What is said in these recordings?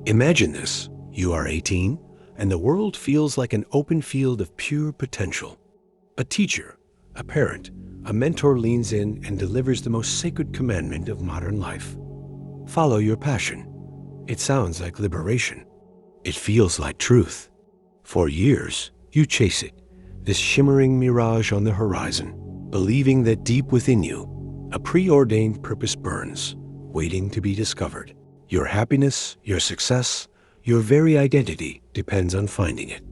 Imagine this. You are 18, and the world feels like an open field of pure potential. A teacher, a parent, a mentor leans in and delivers the most sacred commandment of modern life. Follow your passion. It sounds like liberation. It feels like truth. For years, you chase it, this shimmering mirage on the horizon, believing that deep within you, a preordained purpose burns, waiting to be discovered. Your happiness, your success, your very identity depends on finding it.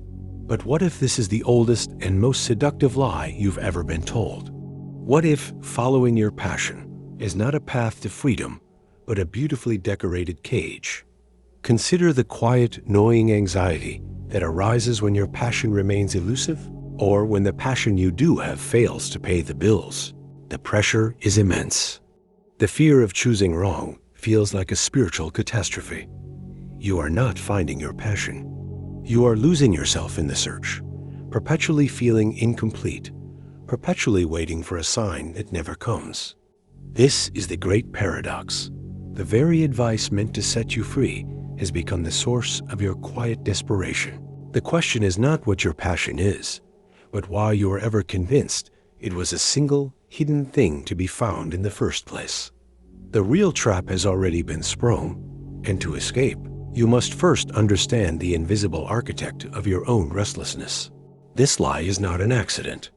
But what if this is the oldest and most seductive lie you've ever been told? What if following your passion is not a path to freedom, but a beautifully decorated cage? Consider the quiet, gnawing anxiety that arises when your passion remains elusive, or when the passion you do have fails to pay the bills. The pressure is immense. The fear of choosing wrong feels like a spiritual catastrophe. You are not finding your passion. You are losing yourself in the search, perpetually feeling incomplete, perpetually waiting for a sign that never comes. This is the great paradox. The very advice meant to set you free has become the source of your quiet desperation. The question is not what your passion is, but why you are ever convinced it was a single, hidden thing to be found in the first place. The real trap has already been sprung, and to escape, you must first understand the invisible architect of your own restlessness. This lie is not an accident.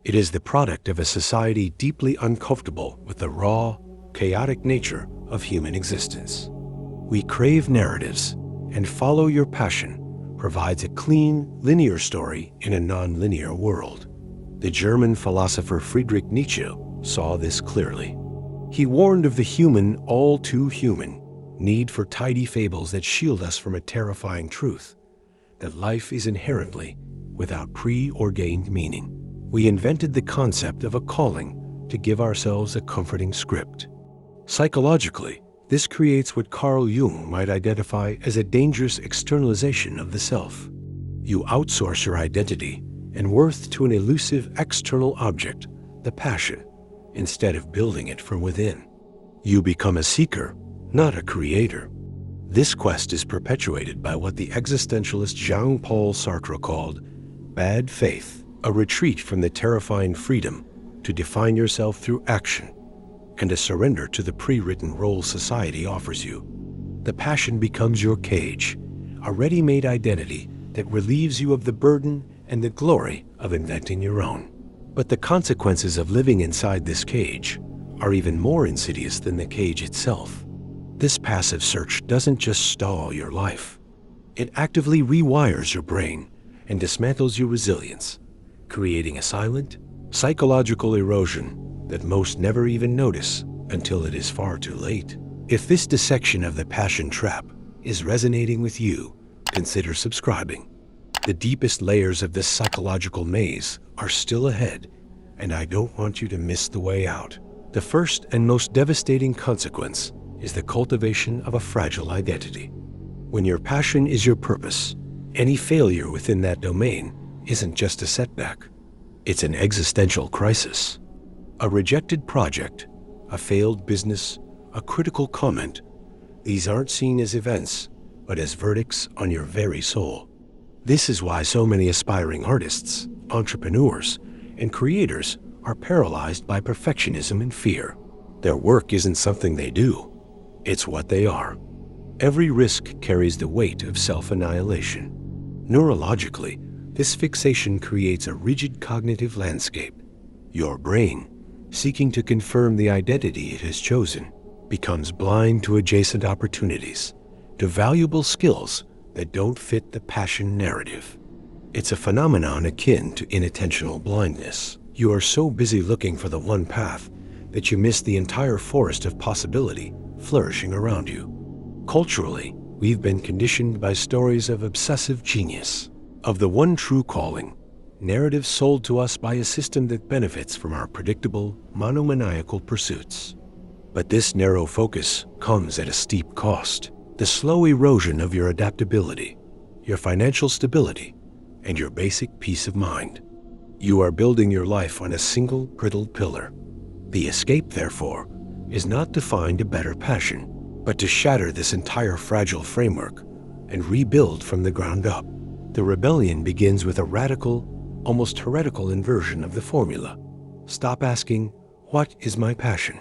It is the product of a society deeply uncomfortable with the raw, chaotic nature of human existence. We crave narratives, and follow your passion provides a clean, linear story in a non-linear world. The German philosopher Friedrich Nietzsche saw this clearly. He warned of the human, all too human, need for tidy fables that shield us from a terrifying truth, that life is inherently without preordained meaning. We invented the concept of a calling to give ourselves a comforting script. Psychologically, this creates what Carl Jung might identify as a dangerous externalization of the self. You outsource your identity and worth to an elusive external object, the passion, instead of building it from within. You become a seeker, not a creator. This quest is perpetuated by what the existentialist Jean-Paul Sartre called bad faith, a retreat from the terrifying freedom to define yourself through action, and a surrender to the pre-written role society offers you. The passion becomes your cage, a ready-made identity that relieves you of the burden and the glory of inventing your own. But the consequences of living inside this cage are even more insidious than the cage itself. This passive search doesn't just stall your life. It actively rewires your brain and dismantles your resilience, creating a silent, psychological erosion that most never even notice until it is far too late. If this dissection of the passion trap is resonating with you, consider subscribing. The deepest layers of this psychological maze are still ahead, and I don't want you to miss the way out. The first and most devastating consequence is the cultivation of a fragile identity. When your passion is your purpose, any failure within that domain isn't just a setback. It's an existential crisis. A rejected project, a failed business, a critical comment, these aren't seen as events, but as verdicts on your very soul. This is why so many aspiring artists, entrepreneurs, and creators are paralyzed by perfectionism and fear. Their work isn't something they do, it's what they are. Every risk carries the weight of self-annihilation. Neurologically, this fixation creates a rigid cognitive landscape. Your brain, seeking to confirm the identity it has chosen, becomes blind to adjacent opportunities, to valuable skills that don't fit the passion narrative. It's a phenomenon akin to inattentional blindness. You are so busy looking for the one path that you miss the entire forest of possibility flourishing around you. Culturally, we've been conditioned by stories of obsessive genius, of the one true calling, narratives sold to us by a system that benefits from our predictable, monomaniacal pursuits. But this narrow focus comes at a steep cost: the slow erosion of your adaptability, your financial stability, and your basic peace of mind. You are building your life on a single brittle pillar. The escape, therefore, is not to find a better passion, but to shatter this entire fragile framework and rebuild from the ground up. The rebellion begins with a radical, almost heretical inversion of the formula. Stop asking, "What is my passion?"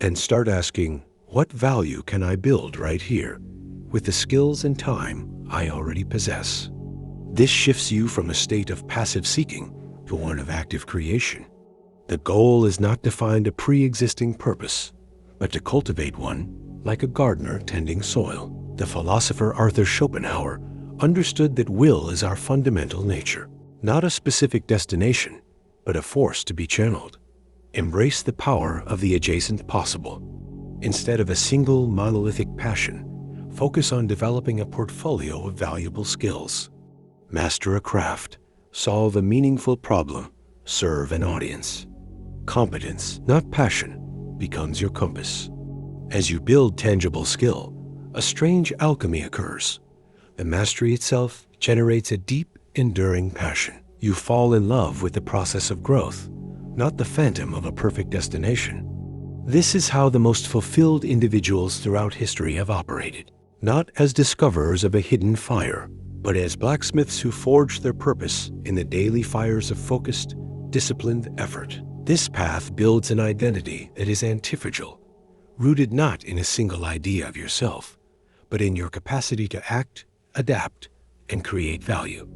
and start asking, "What value can I build right here with the skills and time I already possess?" This shifts you from a state of passive seeking to one of active creation. The goal is not to find a pre-existing purpose, but to cultivate one like a gardener tending soil. The philosopher Arthur Schopenhauer understood that will is our fundamental nature, not a specific destination, but a force to be channeled. Embrace the power of the adjacent possible. Instead of a single monolithic passion, focus on developing a portfolio of valuable skills. Master a craft, solve a meaningful problem, serve an audience. Competence, not passion, becomes your compass. As you build tangible skill, a strange alchemy occurs. The mastery itself generates a deep, enduring passion. You fall in love with the process of growth, not the phantom of a perfect destination. This is how the most fulfilled individuals throughout history have operated, not as discoverers of a hidden fire, but as blacksmiths who forged their purpose in the daily fires of focused, disciplined effort. This path builds an identity that is antifragile, rooted not in a single idea of yourself, but in your capacity to act, adapt, and create value.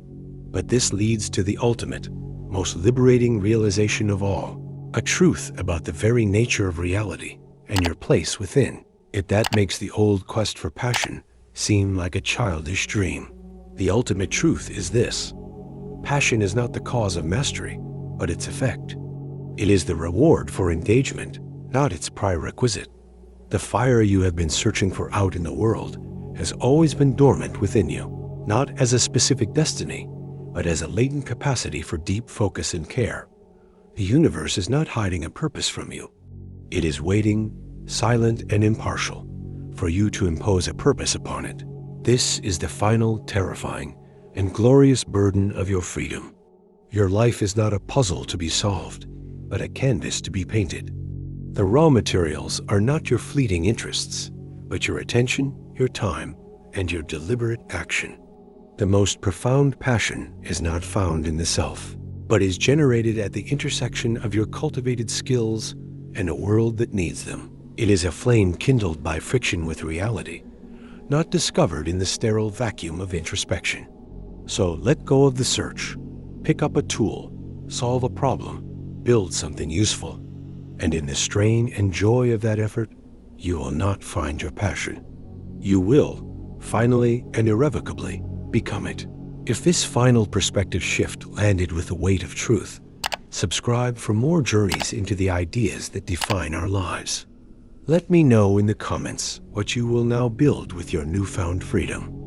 But this leads to the ultimate, most liberating realization of all, a truth about the very nature of reality and your place within it that makes the old quest for passion seem like a childish dream. The ultimate truth is this: passion is not the cause of mastery, but its effect. It is the reward for engagement, not its prerequisite. The fire you have been searching for out in the world has always been dormant within you, not as a specific destiny, but as a latent capacity for deep focus and care. The universe is not hiding a purpose from you. It is waiting, silent and impartial, for you to impose a purpose upon it. This is the final, terrifying, and glorious burden of your freedom. Your life is not a puzzle to be solved, but a canvas to be painted. The raw materials are not your fleeting interests, but your attention, your time, and your deliberate action. The most profound passion is not found in the self, but is generated at the intersection of your cultivated skills and a world that needs them. It is a flame kindled by friction with reality, not discovered in the sterile vacuum of introspection. So let go of the search, pick up a tool, solve a problem, build something useful, and in the strain and joy of that effort, you will not find your passion. You will, finally and irrevocably, become it. If this final perspective shift landed with the weight of truth, subscribe for more journeys into the ideas that define our lives. Let me know in the comments what you will now build with your newfound freedom.